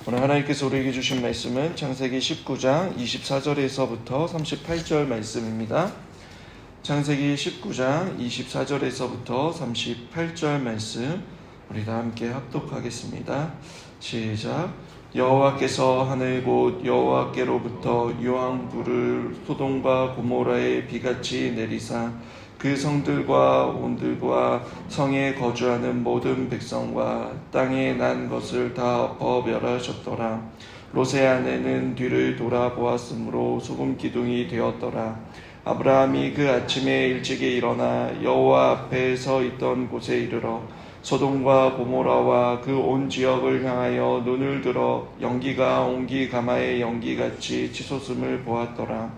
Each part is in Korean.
오늘 하나님께서 우리에게 주신 말씀은 창세기 19장 24절에서부터 38절 말씀입니다. 창세기 19장 24절에서부터 38절 말씀 우리 다 함께 합독하겠습니다. 시작. 여호와께서 하늘 곧 여호와께로부터 유황불을 소돔과 고모라에 비같이 내리사 그 성들과 온들과 성에 거주하는 모든 백성과 땅에 난 것을 다 엎어 멸하셨더라. 롯의 아내는 뒤를 돌아보았으므로 소금 기둥이 되었더라. 아브라함이 그 아침에 일찍이 일어나 여호와 앞에 서 있던 곳에 이르러 소돔과 고모라와 그 온 지역을 향하여 눈을 들어 연기가 옹기 가마의 연기같이 치솟음을 보았더라.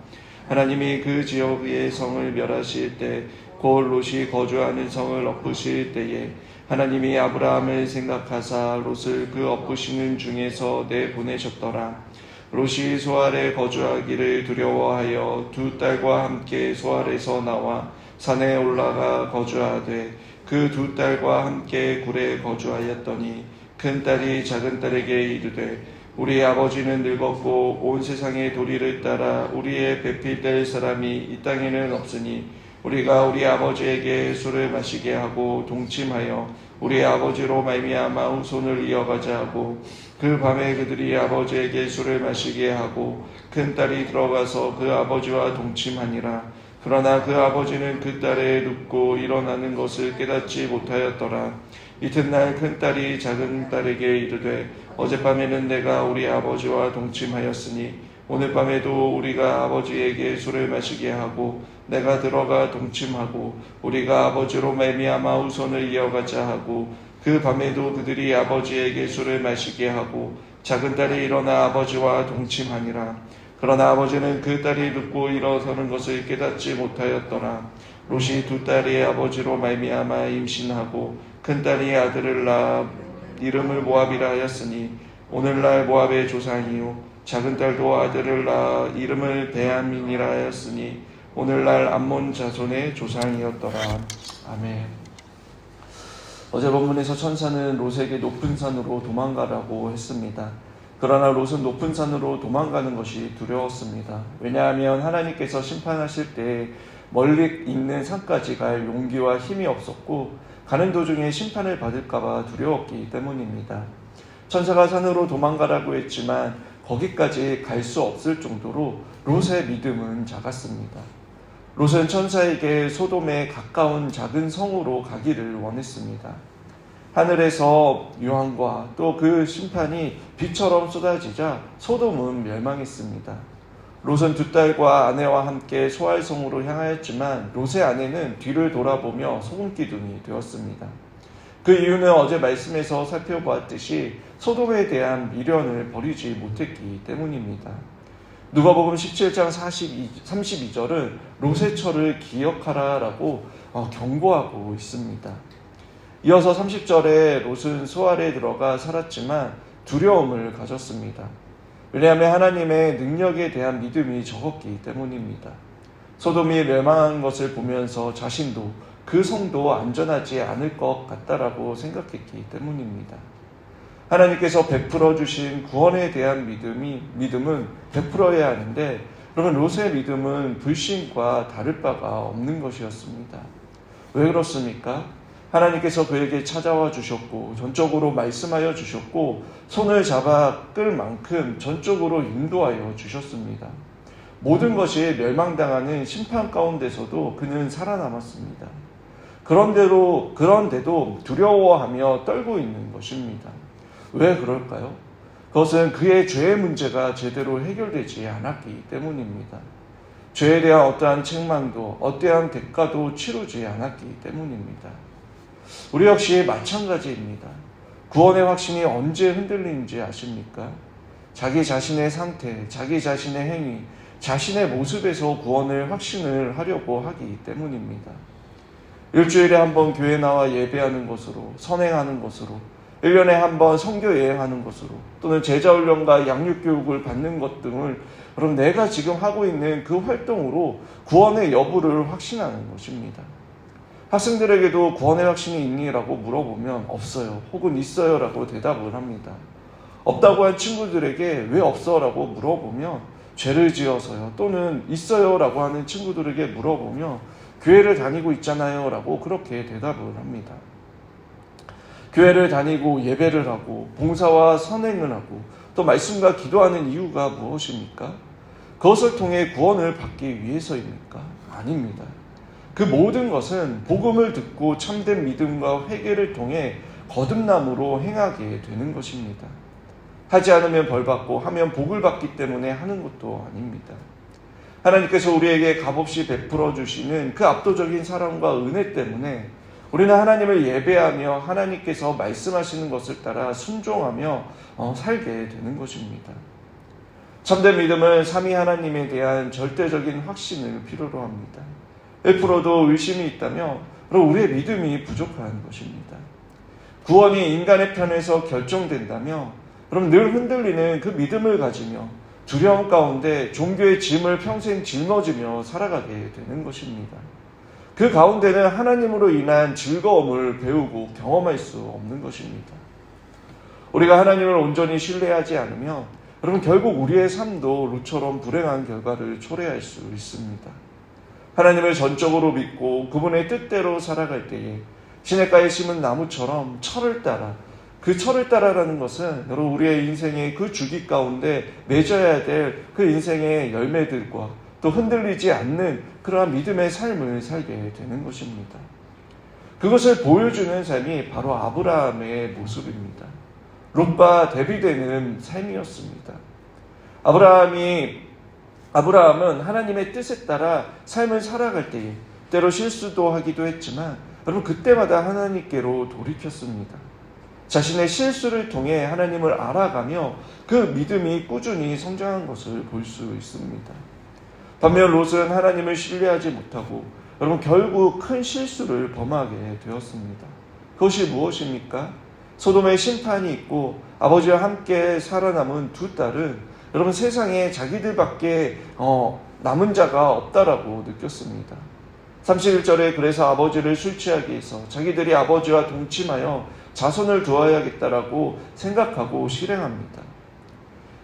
하나님이 그 지역의 성을 멸하실 때 곧 롯이 거주하는 성을 엎으실 때에 하나님이 아브라함을 생각하사 롯을 그 엎으시는 중에서 내보내셨더라. 롯이 소알에 거주하기를 두려워하여 두 딸과 함께 소알에서 나와 산에 올라가 거주하되 그 두 딸과 함께 굴에 거주하였더니 큰 딸이 작은 딸에게 이르되 우리 아버지는 늙었고 온 세상의 도리를 따라 우리의 배필될 사람이 이 땅에는 없으니 우리가 우리 아버지에게 술을 마시게 하고 동침하여 우리 아버지로 말미암아 후손을 이어가자 하고 그 밤에 그들이 아버지에게 술을 마시게 하고 큰 딸이 들어가서 그 아버지와 동침하니라. 그러나 그 아버지는 그 딸의 눕고 일어나는 것을 깨닫지 못하였더라. 이튿날 큰 딸이 작은 딸에게 이르되 어젯밤에는 내가 우리 아버지와 동침하였으니 오늘 밤에도 우리가 아버지에게 술을 마시게 하고 내가 들어가 동침하고 우리가 아버지로 말미암아 후손을 이어가자 하고 그 밤에도 그들이 아버지에게 술을 마시게 하고 작은 딸이 일어나 아버지와 동침하니라. 그러나 아버지는 그 딸이 눕고 일어서는 것을 깨닫지 못하였더라. 롯이 두 딸의 아버지로 말미암아 임신하고 큰 딸이 아들을 낳아 이름을 모압이라 하였으니 오늘날 모압의 조상이요 작은 딸도 아들을 낳아 이름을 베냐민이라 하였으니 오늘날 암몬 자손의 조상이었더라. 아멘. 어제 본문에서 천사는 롯에게 높은 산으로 도망가라고 했습니다. 그러나 롯은 높은 산으로 도망가는 것이 두려웠습니다. 왜냐하면 하나님께서 심판하실 때 멀리 있는 산까지 갈 용기와 힘이 없었고 가는 도중에 심판을 받을까봐 두려웠기 때문입니다. 천사가 산으로 도망가라고 했지만 거기까지 갈 수 없을 정도로 롯의 믿음은 작았습니다. 롯은 천사에게 소돔에 가까운 작은 성으로 가기를 원했습니다. 하늘에서 유황과 또 그 심판이 비처럼 쏟아지자 소돔은 멸망했습니다. 롯은 두 딸과 아내와 함께 소알성으로 향하였지만 롯의 아내는 뒤를 돌아보며 소금기둥이 되었습니다. 그 이유는 어제 말씀에서 살펴보았듯이 소돔에 대한 미련을 버리지 못했기 때문입니다. 누가복음 17장 32절은 롯의 철을 기억하라라고 경고하고 있습니다. 이어서 30절에 롯은 소알에 들어가 살았지만 두려움을 가졌습니다. 왜냐하면 하나님의 능력에 대한 믿음이 적었기 때문입니다. 소돔이 멸망한 것을 보면서 자신도 그 성도 안전하지 않을 것 같다라고 생각했기 때문입니다. 하나님께서 베풀어 주신 구원에 대한 믿음은 베풀어야 하는데 그러면 롯의 믿음은 불신과 다를 바가 없는 것이었습니다. 왜 그렇습니까? 하나님께서 그에게 찾아와 주셨고 전적으로 말씀하여 주셨고 손을 잡아 끌 만큼 전적으로 인도하여 주셨습니다. 모든 것이 멸망당하는 심판 가운데서도 그는 살아남았습니다. 그런데도 두려워하며 떨고 있는 것입니다. 왜 그럴까요? 그것은 그의 죄의 문제가 제대로 해결되지 않았기 때문입니다. 죄에 대한 어떠한 책망도 어떠한 대가도 치르지 않았기 때문입니다. 우리 역시 마찬가지입니다. 구원의 확신이 언제 흔들리는지 아십니까? 자기 자신의 상태, 자기 자신의 행위, 자신의 모습에서 구원을 확신을 하려고 하기 때문입니다. 일주일에 한 번 교회 나와 예배하는 것으로, 선행하는 것으로, 1년에 한 번 선교 여행하는 것으로, 또는 제자훈련과 양육교육을 받는 것 등을 그럼 내가 지금 하고 있는 그 활동으로 구원의 여부를 확신하는 것입니다. 학생들에게도 구원의 확신이 있니? 라고 물어보면 없어요. 혹은 있어요. 라고 대답을 합니다. 없다고 한 친구들에게 왜 없어? 라고 물어보면 죄를 지어서요. 또는 있어요 라고 하는 친구들에게 물어보면 교회를 다니고 있잖아요 라고 그렇게 대답을 합니다. 교회를 다니고 예배를 하고 봉사와 선행을 하고 또 말씀과 기도하는 이유가 무엇입니까? 그것을 통해 구원을 받기 위해서입니까? 아닙니다. 그 모든 것은 복음을 듣고 참된 믿음과 회개를 통해 거듭남으로 행하게 되는 것입니다. 하지 않으면 벌받고 하면 복을 받기 때문에 하는 것도 아닙니다. 하나님께서 우리에게 값없이 베풀어 주시는 그 압도적인 사랑과 은혜 때문에 우리는 하나님을 예배하며 하나님께서 말씀하시는 것을 따라 순종하며 살게 되는 것입니다. 참된 믿음은 삼위 하나님에 대한 절대적인 확신을 필요로 합니다. 1%도 의심이 있다면 그럼 우리의 믿음이 부족한 것입니다. 구원이 인간의 편에서 결정된다면 그럼 늘 흔들리는 그 믿음을 가지며 두려움 가운데 종교의 짐을 평생 짊어지며 살아가게 되는 것입니다. 그 가운데는 하나님으로 인한 즐거움을 배우고 경험할 수 없는 것입니다. 우리가 하나님을 온전히 신뢰하지 않으면 여러분 결국 우리의 삶도 롯처럼 불행한 결과를 초래할 수 있습니다. 하나님을 전적으로 믿고 그분의 뜻대로 살아갈 때에 시냇가에 심은 나무처럼 철을 따라 그 철을 따라라는 것은 여러분 우리의 인생의 그 주기 가운데 맺어야 될 그 인생의 열매들과 또 흔들리지 않는 그러한 믿음의 삶을 살게 되는 것입니다. 그것을 보여주는 삶이 바로 아브라함의 모습입니다. 롯과 대비되는 삶이었습니다. 아브라함은 하나님의 뜻에 따라 삶을 살아갈 때에 때로 실수도 하기도 했지만 여러분 그때마다 하나님께로 돌이켰습니다. 자신의 실수를 통해 하나님을 알아가며 그 믿음이 꾸준히 성장한 것을 볼 수 있습니다. 반면 롯은 하나님을 신뢰하지 못하고 여러분 결국 큰 실수를 범하게 되었습니다. 그것이 무엇입니까? 소돔의 심판이 있고 아버지와 함께 살아남은 두 딸은 여러분 세상에 자기들밖에 남은 자가 없다라고 느꼈습니다. 31절에 그래서 아버지를 술 취하게 해서 자기들이 아버지와 동침하여 자손을 두어야겠다라고 생각하고 실행합니다.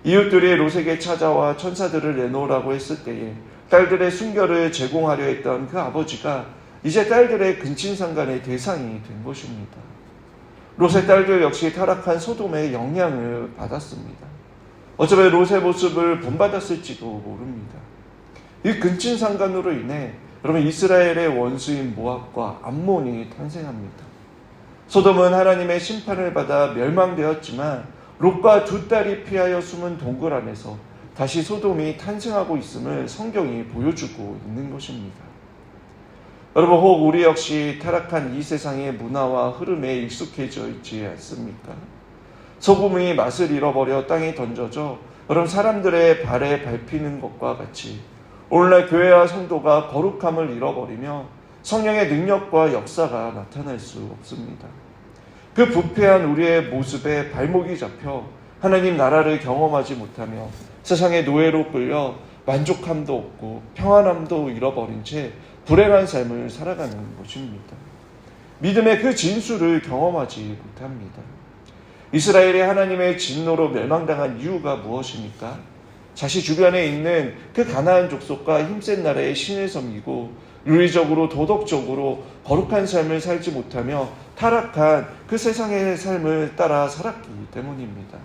이웃들이 롯에게 찾아와 천사들을 내놓으라고 했을 때에 딸들의 순결을 제공하려 했던 그 아버지가 이제 딸들의 근친상간의 대상이 된 것입니다. 롯의 딸들 역시 타락한 소돔의 영향을 받았습니다. 어쩌면 롯의 모습을 본받았을지도 모릅니다. 이 근친상간으로 인해 여러분 이스라엘의 원수인 모압과 암몬이 탄생합니다. 소돔은 하나님의 심판을 받아 멸망되었지만 롯과 두 딸이 피하여 숨은 동굴 안에서 다시 소돔이 탄생하고 있음을 성경이 보여주고 있는 것입니다. 여러분 혹 우리 역시 타락한 이 세상의 문화와 흐름에 익숙해져 있지 않습니까? 소금이 맛을 잃어버려 땅에 던져져 여러분 사람들의 발에 밟히는 것과 같이 오늘날 교회와 성도가 거룩함을 잃어버리며 성령의 능력과 역사가 나타날 수 없습니다. 그 부패한 우리의 모습에 발목이 잡혀 하나님 나라를 경험하지 못하며 세상의 노예로 끌려 만족함도 없고 평안함도 잃어버린 채 불행한 삶을 살아가는 것입니다. 믿음의 그 진수를 경험하지 못합니다. 이스라엘이 하나님의 진노로 멸망당한 이유가 무엇입니까? 자신 주변에 있는 그 가나안 족속과 힘센 나라의 신을 섬기고 윤리적으로 도덕적으로 거룩한 삶을 살지 못하며 타락한 그 세상의 삶을 따라 살았기 때문입니다.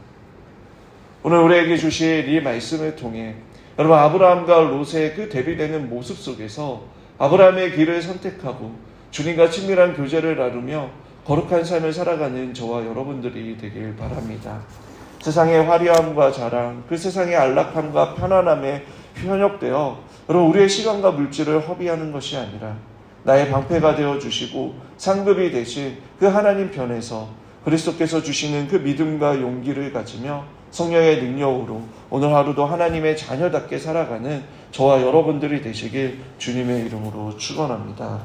오늘 우리에게 주실 이 말씀을 통해 여러분 아브라함과 롯의 그 대비되는 모습 속에서 아브라함의 길을 선택하고 주님과 친밀한 교제를 나누며 거룩한 삶을 살아가는 저와 여러분들이 되길 바랍니다. 세상의 화려함과 자랑, 그 세상의 안락함과 편안함에 현혹되어 여러분 우리의 시간과 물질을 허비하는 것이 아니라 나의 방패가 되어주시고 상급이 되신 그 하나님 편에서 그리스도께서 주시는 그 믿음과 용기를 가지며 성령의 능력으로 오늘 하루도 하나님의 자녀답게 살아가는 저와 여러분들이 되시길 주님의 이름으로 축원합니다.